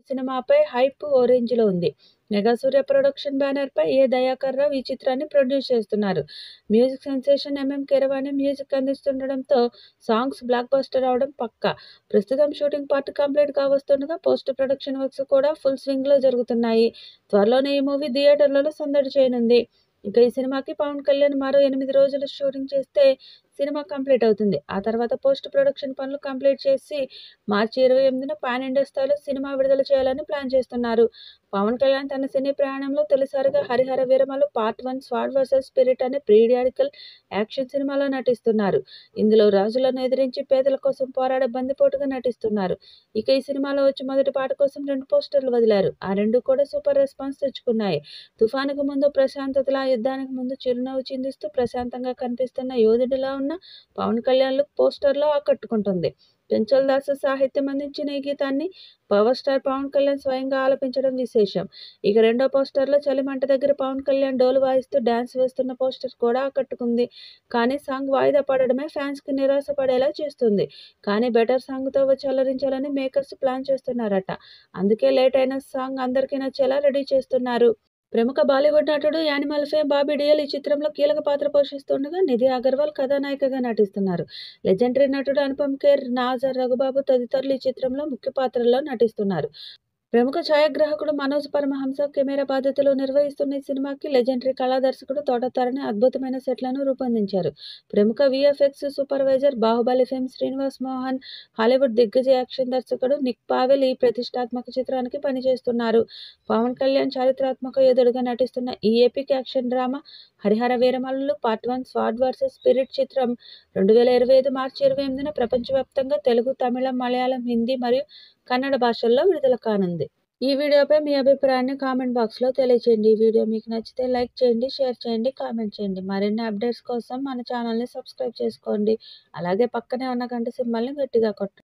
సినిమాపై హైప్ ఓ రేంజ్లో ఉంది. మెగా సూర్య ప్రొడక్షన్ బ్యానర్పై ఏ దయాకర్ రావు ఈ చిత్రాన్ని ప్రొడ్యూస్ చేస్తున్నారు. మ్యూజిక్ సెన్సేషన్ కీరవాణి మ్యూజిక్ అందిస్తుండడంతో సాంగ్స్ బ్లాక్ బస్టర్ అవడం పక్కా. ప్రస్తుతం షూటింగ్ పార్ట్ కంప్లీట్ కావస్తుండగా పోస్ట్ ప్రొడక్షన్ వర్క్స్ కూడా ఫుల్ స్వింగ్లో జరుగుతున్నాయి. త్వరలోనే ఈ మూవీ థియేటర్లలో సందడి చేయనుంది. ఇక ఈ సినిమాకి పవన్ కళ్యాణ్ మరో 8 రోజులు షూటింగ్ చేస్తే సినిమా కంప్లీట్ అవుతుంది. ఆ తర్వాత పోస్ట్ ప్రొడక్షన్ పనులు కంప్లీట్ చేసి మార్చి 28న పాన్ ఇండియా స్థాయిలో సినిమా విడుదల చేయాలని ప్లాన్ చేస్తున్నారు. పవన్ కళ్యాణ్ తన సినీ ప్రయాణంలో తొలిసారిగా Harihara Veeramallu part 1 స్వాడ్ versus spirit అనే పీరియాడికల్ యాక్షన్ సినిమాలో నటిస్తున్నారు. ఇందులో రాజులను ఎదిరించి పేదల కోసం పోరాడే బందిపోటుగా నటిస్తున్నారు. ఇక ఈ సినిమాలో వచ్చి మొదటి పాట కోసం 2 పోస్టర్లు వదిలారు. ఆ 2 కూడా సూపర్ రెస్పాన్స్ తెచ్చుకున్నాయి. తుఫానుకు ముందు ప్రశాంతతలా, యుద్ధానికి ముందు చిరునవ్వు చిందిస్తూ ప్రశాంతంగా కనిపిస్తున్న యోధుడిలా ఉన్న పవన్ కళ్యాణ్ లుక్ పోస్టర్లో ఆకట్టుకుంటుంది. పెంచల్ దాసు సాహిత్యం అందించిన ఈ గీతాన్ని పవర్ స్టార్ పవన్ కళ్యాణ్ స్వయంగా ఆలపించడం విశేషం. ఇక రెండో పోస్టర్లో చలిమంట దగ్గర పవన్ కళ్యాణ్ డోలు వాయిస్తూ డ్యాన్స్ వేస్తున్న పోస్టర్ కూడా ఆకట్టుకుంది. కానీ సాంగ్ వాయిదా పడడమే ఫ్యాన్స్కి నిరాశ పడేలా చేస్తుంది. కానీ బెటర్ సాంగ్తో వచ్చి అలరించాలని మేకర్స్ ప్లాన్ చేస్తున్నారట. అందుకే లేట్ అయిన సాంగ్ అందరికీ నచ్చేలా రెడీ చేస్తున్నారు. ప్రముఖ బాలీవుడ్ నటుడు యానిమల్ ఫేమ్ బాబీ డియోల్ ఈ చిత్రంలో కీలక పాత్ర పోషిస్తుండగా నిధి అగర్వాల్ కథానాయికగా నటిస్తున్నారు. లెజెండరీ నటుడు అనుపమ్ ఖేర్, నాజర్, రఘుబాబు తదితరులు ఈ చిత్రంలో ముఖ్య పాత్రల్లో నటిస్తున్నారు. ప్రముఖ ఛాయాగ్రాహకుడు మనోజ్ పరమహంస కెమెరా బాధ్యతలు నిర్వహిస్తున్న ఈ సినిమాకి లెజెండరీ కళా దర్శకుడు తోటతారని అద్భుతమైన సెట్లను రూపొందించారు. ప్రముఖ VFX supervisor Baahubali fame Srinivas Mohan, Hollywood దిగ్గజ యాక్షన్ దర్శకుడు నిక్ పావెల్ ఈ ప్రతిష్టాత్మక చిత్రానికి పనిచేస్తున్నారు. పవన్ కళ్యాణ్ చారిత్రాత్మక యోధుడుగా నటిస్తున్న ఈ epic action drama Harihara Veeramallu part 1 స్వాడ్ versus spirit చిత్రం 2025 మార్చి 28న ప్రపంచవ్యాప్తంగా తెలుగు, తమిళం, మలయాళం, హిందీ మరియు కన్నడ భాషల్లో విడుదల కానుంది. ఈ వీడియోపై మీ అభిప్రాయాన్ని కామెంట్ బాక్స్లో తెలియజేయండి. ఈ వీడియో మీకు నచ్చితే లైక్ చేయండి, షేర్ చేయండి, కామెంట్ చేయండి. మరిన్ని అప్డేట్స్ కోసం మన ఛానల్ని సబ్స్క్రైబ్ చేసుకోండి. అలాగే పక్కనే ఉన్న గంట సింబల్ని గట్టిగా కొట్టండి.